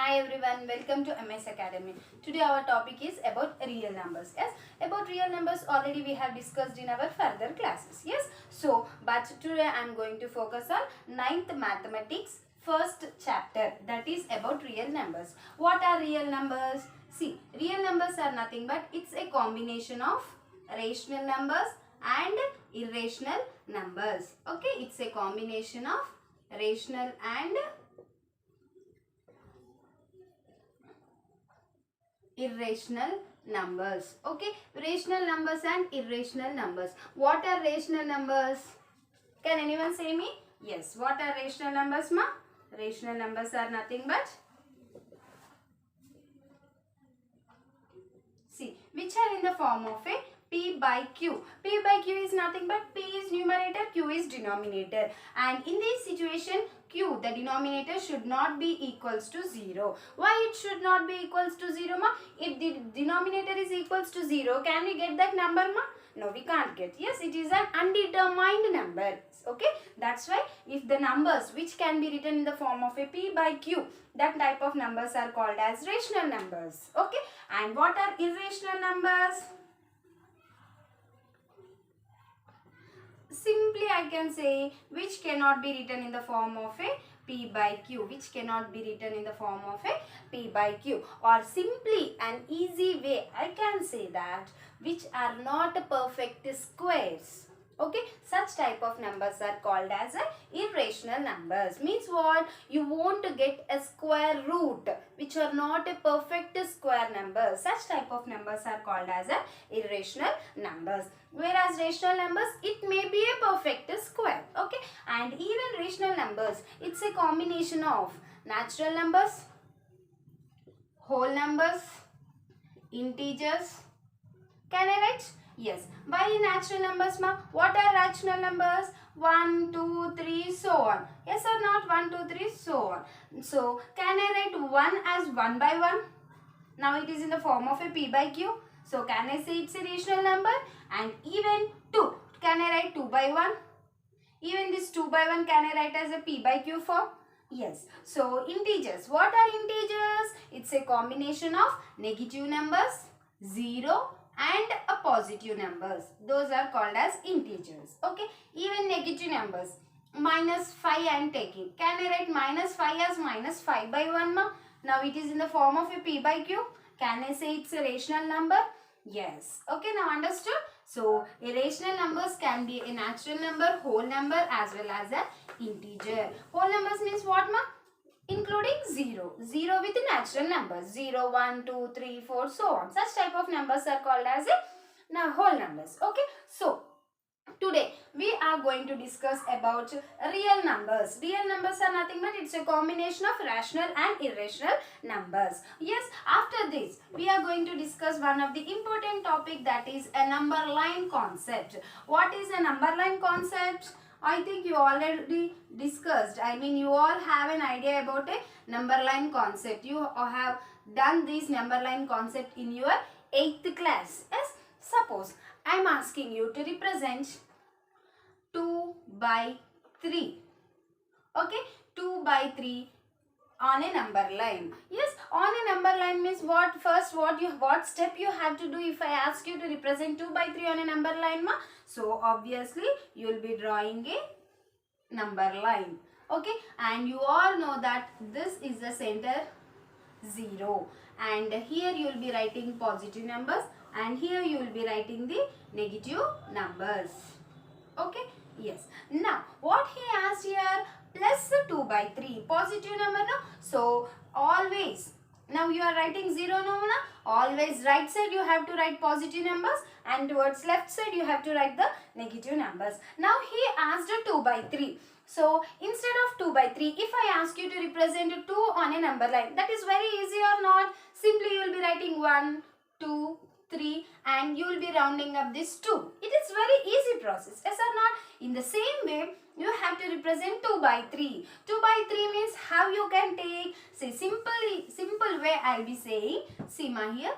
Hi everyone, welcome to MS Academy. Today our topic is about real numbers. Yes, about real numbers already we have discussed in our further classes. Yes, but today I am going to focus on ninth mathematics first chapter, that is about real numbers. What are real numbers? See, real numbers are nothing but it's a combination of rational numbers and irrational numbers. Okay, it's a combination of rational and irrational numbers. Okay, rational numbers and irrational numbers. What are rational numbers? Can anyone say me? Yes, what are rational numbers, ma? Rational numbers are nothing but, see, which are in the form of a P by Q. P by Q is nothing but P is numerator, Q is denominator. And in this situation, Q, the denominator, should not be equals to 0. Why it should not be equals to 0, ma? If the denominator is equals to 0, can we get that number, ma? No, we can't get. Yes, it is an undetermined number. Okay, that's why if the numbers which can be written in the form of a P by Q, that type of numbers are called as rational numbers. Okay, and what are irrational numbers? Simply I can say which cannot be written in the form of a P by Q, which cannot be written in the form of a P by Q, or simply an easy way I can say that which are not perfect squares. Okay, such type of numbers are called as irrational numbers. Means what? You won't get a square root, which are not a perfect square number. Such type of numbers are called as irrational numbers. Whereas rational numbers, it may be a perfect square. Okay, and even rational numbers, it's a combination of natural numbers, whole numbers, integers. Can I write? Yes. By natural numbers, ma, what are rational numbers? 1, 2, 3, so on. Yes or not? 1, 2, 3, so on. So, can I write 1 as 1 by 1? Now it is in the form of a P by Q. So, can I say it's a rational number? And even 2. Can I write 2 by 1? Even this 2 by 1 can I write as a P by Q form? Yes. So, integers. What are integers? It's a combination of negative numbers, 0 and a positive numbers. Those are called as integers. Okay. Even negative numbers. Minus 5 I am taking. Can I write minus 5 as minus 5 by 1, ma? Now it is in the form of a P by Q. Can I say it's a rational number? Yes. Okay, now understood? So, irrational numbers can be a natural number, whole number as well as an integer. Whole numbers means what, ma? Including 0. 0 with natural numbers. 0, 1, 2, 3, 4, so on. Such type of numbers are called as whole numbers. Okay. So, today we are going to discuss about real numbers. Real numbers are nothing but it's a combination of rational and irrational numbers. Yes, after this we are going to discuss one of the important topic, that is a number line concept. What is a number line concept? I think you already discussed. I mean, you all have an idea about a number line concept. You have done this number line concept in your 8th class. Yes, suppose I am asking you to represent 2 by 3. Okay, 2 by 3 on a number line. Yes, on a number line means what? First, what step you have to do if I ask you to represent 2 by 3 on a number line, ma? So, obviously, you will be drawing a number line. Okay, and you all know that this is the center 0. And here you will be writing positive numbers and here you will be writing the negative numbers. Okay, yes. Now, what he asked here, plus 2 by 3, positive number, no? So, always, now you are writing 0, no, no? Always right side you have to write positive numbers and towards left side you have to write the negative numbers. Now, he asked 2 by 3. So, instead of 2 by 3, if I ask you to represent 2 on a number line, that is very easy or not? Simply you will be writing 1, 2, 3 and you will be rounding up this 2. It is very easy process. Yes or not? In the same way, you have to represent 2 by 3. 2 by 3 means how you can take, say simple way I will be saying, see ma here.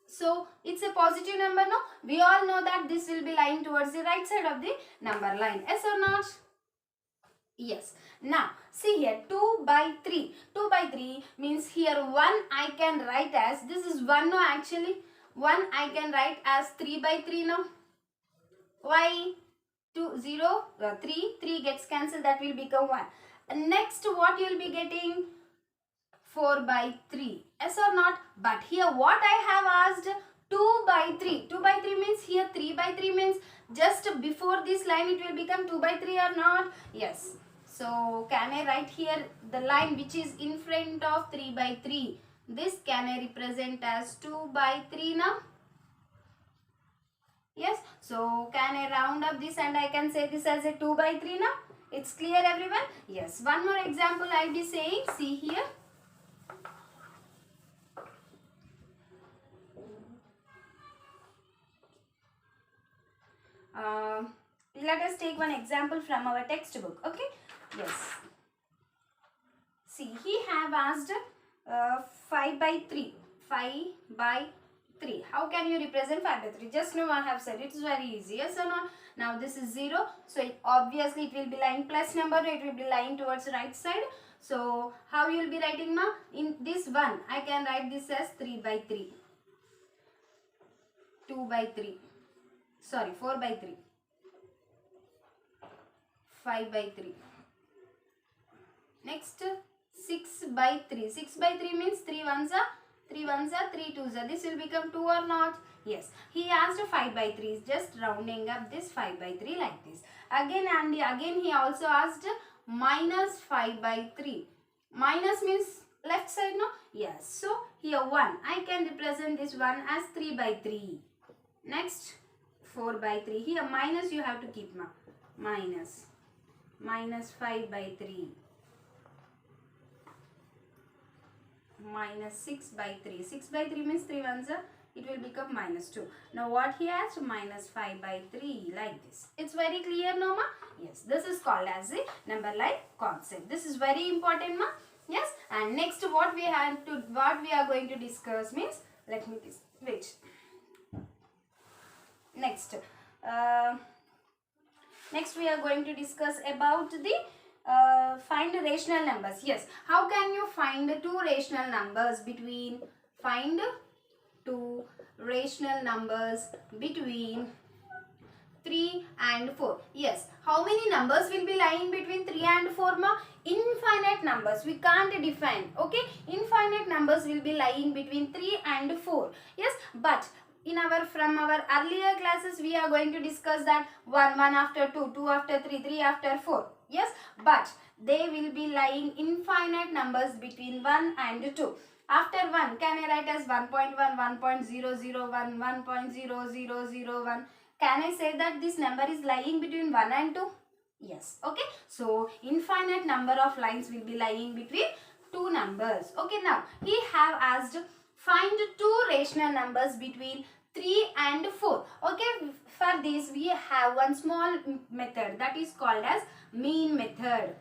So, it's a positive number, no? We all know that this will be lying towards the right side of the number line. Yes or not? Yes. Now, See here, 2 by 3. 2 by 3 means here 1 I can write as, this is 1 no actually. 1 I can write as 3 by 3 now. Why? 2, 0, 3 gets cancelled, that will become 1. And next what you will be getting? 4 by 3. Yes or not? But here what I have asked? 2 by 3. 2 by 3 means here 3 by 3 means just before this line it will become 2 by 3 or not? Yes. So can I write here the line which is in front of 3 by 3? This can I represent as 2 by 3 now? Yes. So can I round up this and I can say this as a 2 by 3 now? It's clear everyone? Yes. One more example I'll be saying. See here. Let us take one example from our textbook. Okay. Yes. See, he have asked 5 by 3. 5 by 3. How can you represent 5 by 3? Just now I have said it's very easy. Yes or not? Now this is 0. So obviously it will be lying plus number. It will be lying towards right side. So how you will be writing ma? In this 1 I can write this as 3 by 3. 2 by 3. Sorry, 4 by 3. 5 by 3. Next 6 by 3. 6 by 3 means 3 ones are 3 ones are 3 twos are. This will become 2 or not? Yes. He asked 5 by 3. Just rounding up this 5 by 3 like this. Again and again he also asked minus 5 by 3. Minus means left side, no? Yes. So here 1. I can represent this 1 as 3 by 3. Next 4 by 3. Here minus you have to keep ma. Minus 5 by 3. Minus 6 by 3. 6 by 3 means 3 ones are, it will become minus 2. Now what he has? Minus 5 by 3 like this. It's very clear no ma? Yes. This is called as a number line concept. This is very important ma? Yes. And next what we are going to discuss means, let me wait. Next we are going to discuss about the find rational numbers. Yes. How can you find two rational numbers between, find two rational numbers between 3 and 4. Yes. How many numbers will be lying between 3 and 4 ma? Infinite numbers. We can't define. Okay. Infinite numbers will be lying between 3 and 4. Yes. But from our earlier classes we are going to discuss that 1 after 2, 2 after 3, 3 after 4. Yes, but they will be lying infinite numbers between 1 and 2. After 1 can I write as 1.1, 1.001, 1.0001. Can I say that this number is lying between 1 and 2? Yes. Okay. So infinite number of lines will be lying between two numbers. Okay. Now he have asked find two rational numbers between 3 and 4. Okay, for this we have one small method that is called as mean method.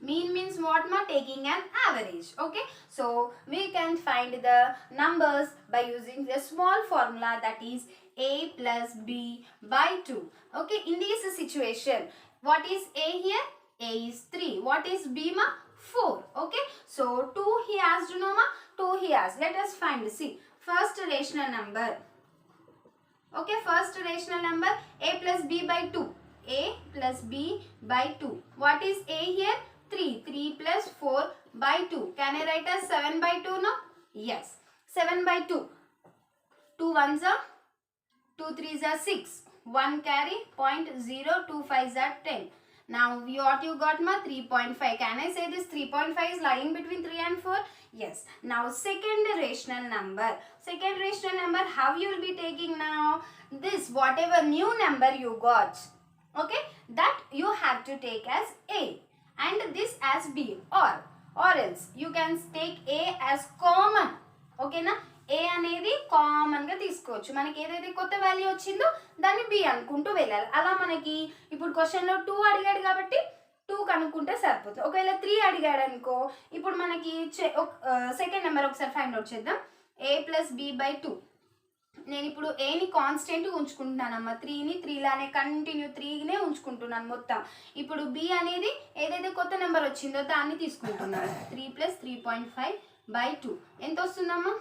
Mean means what ma? Taking an average. Okay, so we can find the numbers by using the small formula that is a plus b by 2. Okay, in this situation, what is a here? A is 3. What is b ma? 4. Okay, so 2 he asked no ma? 2 he asked. Let us find. See, first rational number. Okay, first rational number a plus b by 2. A plus b by 2. What is a here? 3. 3 plus 4 by 2. Can I write as 7 by 2 no? Yes. 7 by 2. 2 ones are 2 threes are 6. 1 carry 0.025 are 10. Now what you got ma? 3.5. Can I say this 3.5 is lying between 3 and 4? Yes. Now second rational number. Second rational number, how you will be taking now? This whatever new number you got. Okay. That you have to take as A. And this as B. Or else you can take A as common. Okay na? A అనేది common గా తీసుకోవచ్చు. మనకి ఏదైతే కొత్త value వచ్చిందో దాన్ని B అనుకుంటూ వెళ్ళాలి. అలా మనకి ఇప్పుడు క్వశ్చన్ లో 2 అడిగాడు కాబట్టి 2 కనుక్కుంటే సరిపోతుంది. ఒకవేళ 3 అడిగాడు అనుకో, ఇప్పుడు మనకి సెకండ్ నెంబర్ ఒకసారి ఫైండ్ అవుట్ చేద్దాం. a plus B by 2. నేను ఇప్పుడు ఏని కాన్స్టెంట్ ఉంచుకుంటున్నానమ్మా, 3ని 3 లానే కంటిన్యూ 3నే ఉంచుకుంటున్నాను మొత్తం. ఇప్పుడు బి అనేది ఏదైతే కొత్త నెంబర్ వచ్చిందో దాన్ని తీసుకుంటున్నాను. 3 + 3.5/2 ఎంత వస్తుందమ్మా?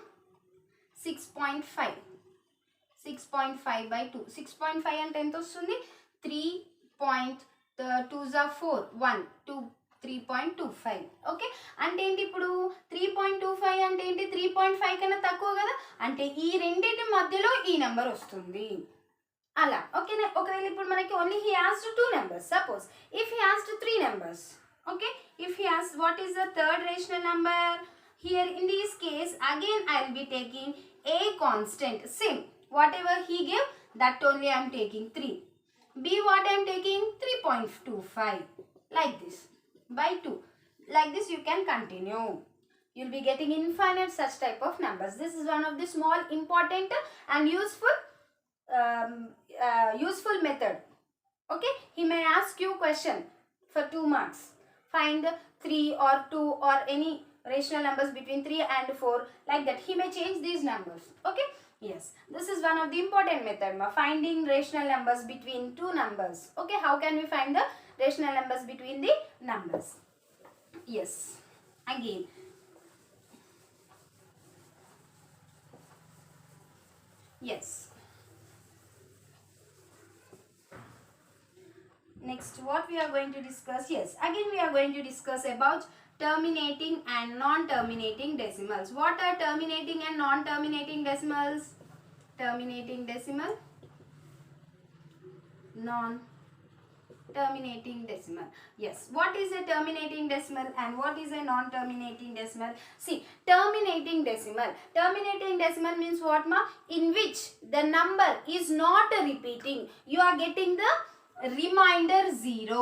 6.5. 6.5/2. 6.5 అంటే ఎంత వస్తుంది? 3.2 4 1 2 3.25. ఓకే, అంటే ఏంటి ఇప్పుడు 3.25 అంటే ఏంటి? 3.5 కన్నా తక్కువ కదా, అంటే ఈ రెండింటి మధ్యలో ఈ నెంబర్ వస్తుంది అలా. ఓకేనా? ఒకవేళ ఇప్పుడు మనకి only he asked 2 numbers, suppose if he asked 3 numbers, okay, if he asked what is the third rational number, here in this case again I will be taking a constant, same whatever he gave that only I am taking 3. B what I am taking? 3.25, like this, by 2. Like this you can continue. You'll be getting infinite such type of numbers. This is one of the small important and useful method. Okay, he may ask you question for 2 marks. Find 3 or 2 or any rational numbers between 3 and 4, like that. He may change these numbers. Okay, yes, this is one of the important method, finding rational numbers between two numbers. Okay, how can we find the rational numbers between the numbers? Yes, again, yes. Next, what we are going to discuss? Yes, again we are going to discuss about terminating and non-terminating decimals. What are terminating and non-terminating decimals? Terminating decimal, non-terminating decimal. Yes, what is a terminating decimal and what is a non-terminating decimal? See, terminating decimal means what, ma? In which the number is not repeating. You are getting the remainder 0.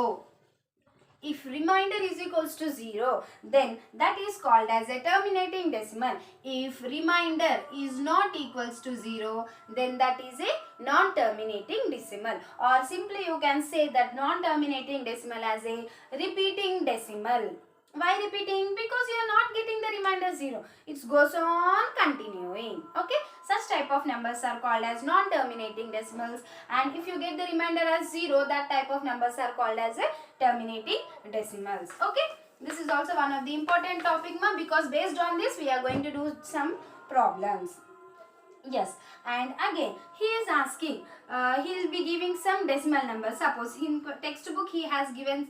If remainder is equals to 0, then that is called as a terminating decimal. If remainder is not equals to 0, then that is a non-terminating decimal. Or simply you can say that non-terminating decimal as a repeating decimal. Why repeating? Because you are not getting the remainder 0. It goes on continuing. Okay, such type of numbers are called as non-terminating decimals, and if you get the remainder as 0, that type of numbers are called as a terminating decimals. Okay, this is also one of the important topic, ma, because based on this we are going to do some problems. Yes, and again he is asking, he will be giving some decimal numbers. Suppose in textbook he has given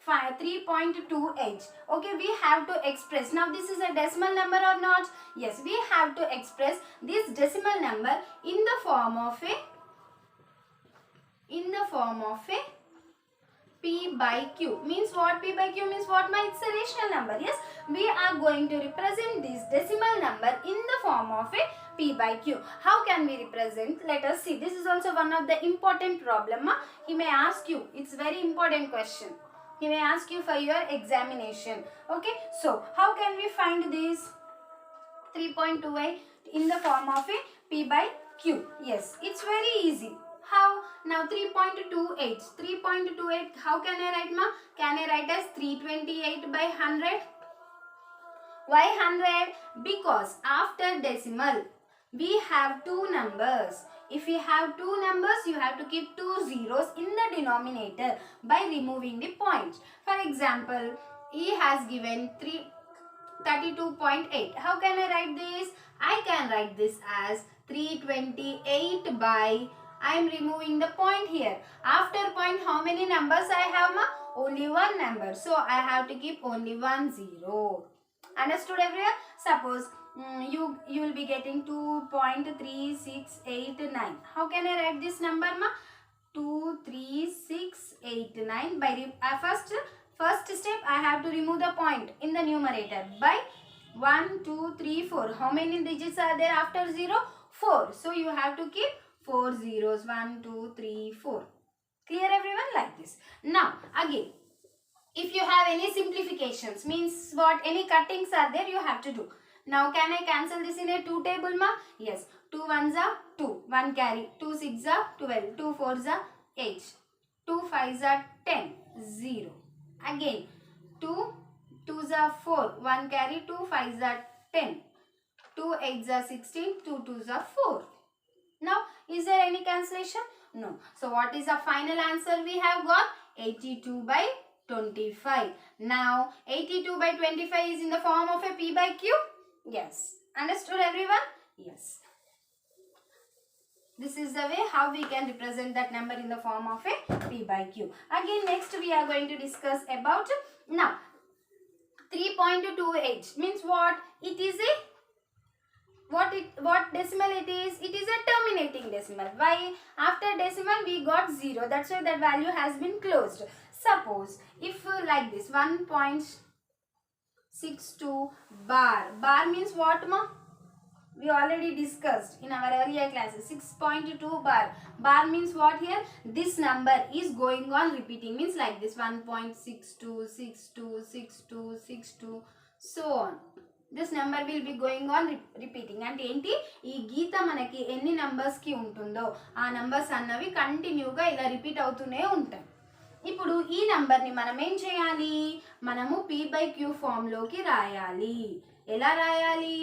3.28. Okay, we have to express. Now this is a decimal number or not? Yes, we have to express this decimal number in the form of a P by Q. Means what? P by Q means what, ma? It's a rational number. Yes, we are going to represent this decimal number in the form of a P by Q. How can we represent? Let us see. This is also one of the important problem, ma. He may ask you. It's very important question. He may ask you for your examination. Okay, so how can we find this 3.28 in the form of a P by Q? Yes, it's very easy. How? Now 3.28, how can I write, ma? Can I write as 328/100? Why 100? Because after decimal we have two numbers. If you have two numbers, you have to keep 2 zeros in the denominator by removing the points. For example, he has given 32.8. How can I write this? I can write this as 328 by, I am removing the point here. After point, how many numbers I have, ma? Only one number. So I have to keep only 1 zero. Understood everyone? Suppose you will be getting 2.3689. How can I write this number, ma? 23689 by first step I have to remove the point in the numerator by 1 2 3 4. How many digits are there after 0? 4. So you have to keep 4 zeros. 1 2 3 4. Clear everyone? Like this. Now again, if you have any simplifications, means what, any cuttings are there, you have to do. Now can I cancel this in a 2 table, ma? Yes. 2 1s are 2, 1 carry, 2 6s are 12, 2 4s are 8, 2 5s are 10, 0. Again 2 2s are 4, 1 carry, 2 5s are 10, 2 8s are 16, 2 2s are 4. Now, is there any cancellation? No. So, what is the final answer we have got? 82 by 25. Now, 82 by 25 is in the form of a P by Q? Yes. Understood everyone? Yes. This is the way how we can represent that number in the form of a P by Q. Again, next we are going to discuss about, now, 3.28 means what? It is a what decimal it is? It is a terminating decimal. Why? After decimal we got 0. That's why that value has been closed. Suppose if like this 1.62 bar. Bar means what, ma? We already discussed in our earlier classes. 6.2 bar. Bar means what here? This number is going on repeating. Means like this 1.62, 62, 62, 62, so on. This number will be going on repeating. And enti ee geeta manaki enni numbers ki untundo aa numbers annavi continue ga ila repeat avutune untayi. ఇప్పుడు ఈ number ని మనం ఏం చేయాలి? మనము P by Q form లోకి రాయాలి. ఎలా రాయాలి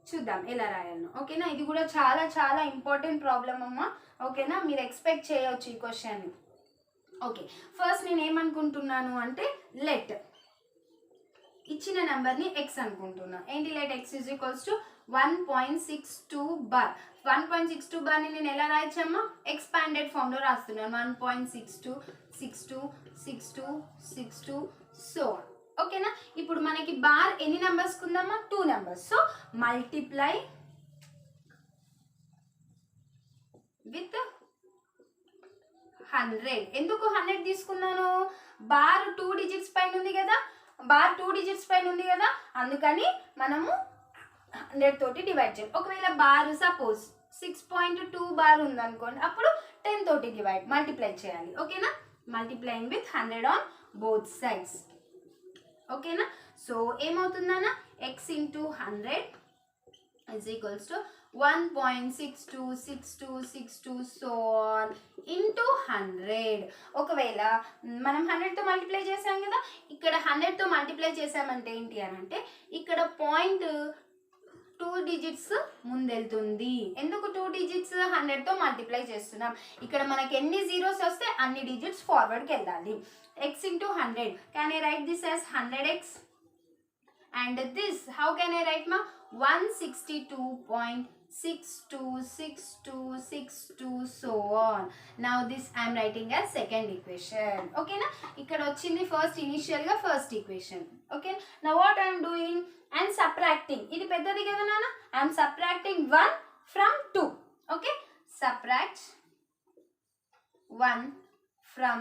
చూద్దాం ఎలా రాయాలి. ఓకేనా? ఇది కూడా చాలా చాలా ఇంపార్టెంట్ ప్రాబ్లం అమ్మా. ఓకేనా? మీరు ఎక్స్పెక్ట్ చేయొచ్చు ఈ క్వశ్చన్ ని. ఓకే, ఫస్ట్ నేను ఏమనుకుంటున్నాను అంటే లెట్ ఇచ్చిన నెంబర్ ని x అనుకుంటున్నా. ఏంటి let x is equals to 1.62 bar. 1.62 bar ని నేను ఎలా రాయచ్చమ్మా? ఎక్స్పాండెడ్ ఫామ్ లో రాస్తున్నాను. 1.62 62 62 62 సో ఓకేనా? ఇప్పుడు మనకి బార్ ఎన్ని నెంబర్స్ కుందమ్మా? 2 నెంబర్స్. So multiply with 100. ఎందుకు 100 తీసుకున్నాను? బార్ 2 డిజిట్స్ పైన ఉంది కదా, బార్ 2 డిజిట్స్ పైన ఉంది కదా, అందుకని మనము 100 తోటి డివైడ్ చేయాలి. ఒకవేళ బార్ సపోజ్ 6.2 బార్ ఉందనుకోండి, అప్పుడు 10 తోటి మల్టిప్లై చేయాలి. ఓకేనా? Multiplying with 100 on both sides. ఓకేనా? సో ఏమవుతుందన్నా x into 100 is equals to 1.626262 so on into 100. ఒకవేళ మనం 100 తో మల్టిప్లై చేసాం కదా, ఇక్కడ 100 తో మల్టిప్లై చేసామంటే ఏంటి అని అంటే ఇక్కడ పాయింట్ 2 డిజిట్స్ ముందెళ్తుంది. ఎందుకు 2 డిజిట్స్? 100 తో మల్టిప్లై చేస్తున్నాం. ఇక్కడ మనకి ఎన్ని జీరోస్ వస్తే అన్ని డిజిట్స్ ఫార్వర్డ్కి వెళ్ళాలి. x into 100. Can I write this as 100x? And this, how can I write ma? 162.626262 so on. Now this I am writing as second equation. Okay na? Ikkada ochindi first initial ga first equation. Okay. Now what I am doing? I am subtracting. Idi peddadi kada nana? I am subtracting 1 from 2. Okay. Subtract 1 from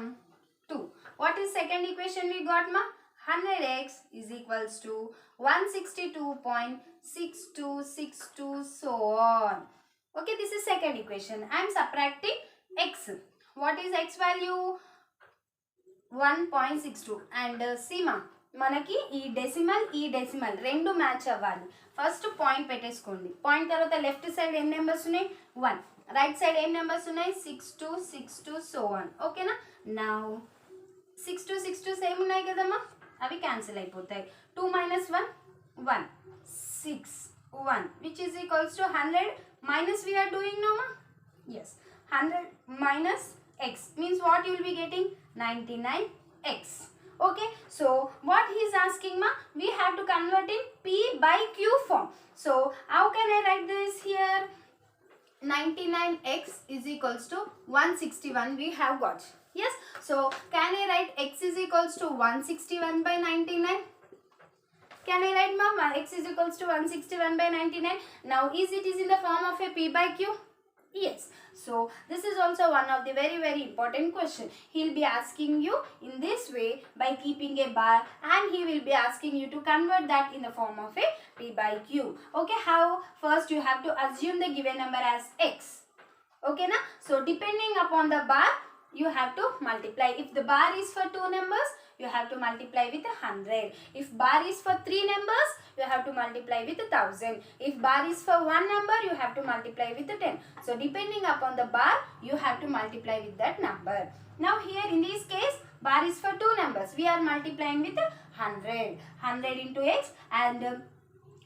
2. What is second equation we got ma? 100x is equals to 162.6262 so on. Okay, this is second equation. I am subtracting x. What is x value? 1.62. And see ma, మనకి ఈ decimal రెండు match అవ్వాలి. First point పెట్టేసుకోండి. Point తర్వాత left side ఏం numbers ఉన్నాయి? 1. Right side ఏం numbers ఉన్నాయి? 6262 సో ఆన్. ఓకేనా? నౌ 6262 సేమ్ ఉన్నాయి కదమ్మా, అవి క్యాన్సిల్ అయిపోతాయి. 2 minus 1 1 6 1 which is equals to 100 minus we are doing now ma? Yes, 100 minus x means what you will be getting? 99x. Okay, so what he is asking ma? We have to convert in P by Q form. So how can I write this here? 99x is equals to 161 we have got. Yes, so can I write x is equals to 161 by 99? Can I write ma? X is equals to 161 by 99. Now is it is in the form of a P by Q? Yes. So this is also one of the very very important question. He will be asking you in this way by keeping a bar, and he will be asking you to convert that in the form of a P by Q. Okay, how? First you have to assume the given number as x. Okay na? So depending upon the bar you have to multiply. If the bar is for 2 numbers, you have to multiply with 100. If bar is for 3 numbers, you have to multiply with 1000. If bar is for 1 number, you have to multiply with 10. So depending upon the bar, you have to multiply with that number. Now here in this case, bar is for 2 numbers. We are multiplying with 100. 100 into x and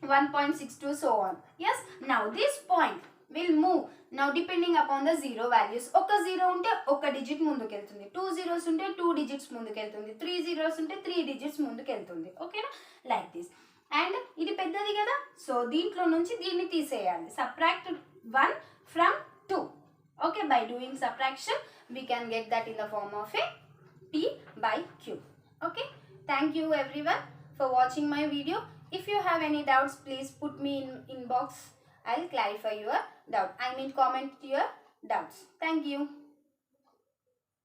1.62 so on. Yes. Now this point will move. Now depending upon the zero values, ఒక zero ఉంటే ఒక digit ముందుకెళ్తుంది, 2 zeros ఉంటే 2 digits ముందుకెళ్తుంది, 3 zeros ఉంటే 3 digits ముందుకెళ్తుంది. ఓకేనా, like this. And ఇది పెద్దది కదా, సో దీంట్లో నుంచి దీన్ని తీసేయాలి. Subtract 1 from 2. Okay, by doing subtraction we can get that in the form of a P by Q. Okay, thank you everyone for watching my video. If you have any doubts, please put me in inbox. I'll clarify your doubt. I mean comment your doubts. Thank you.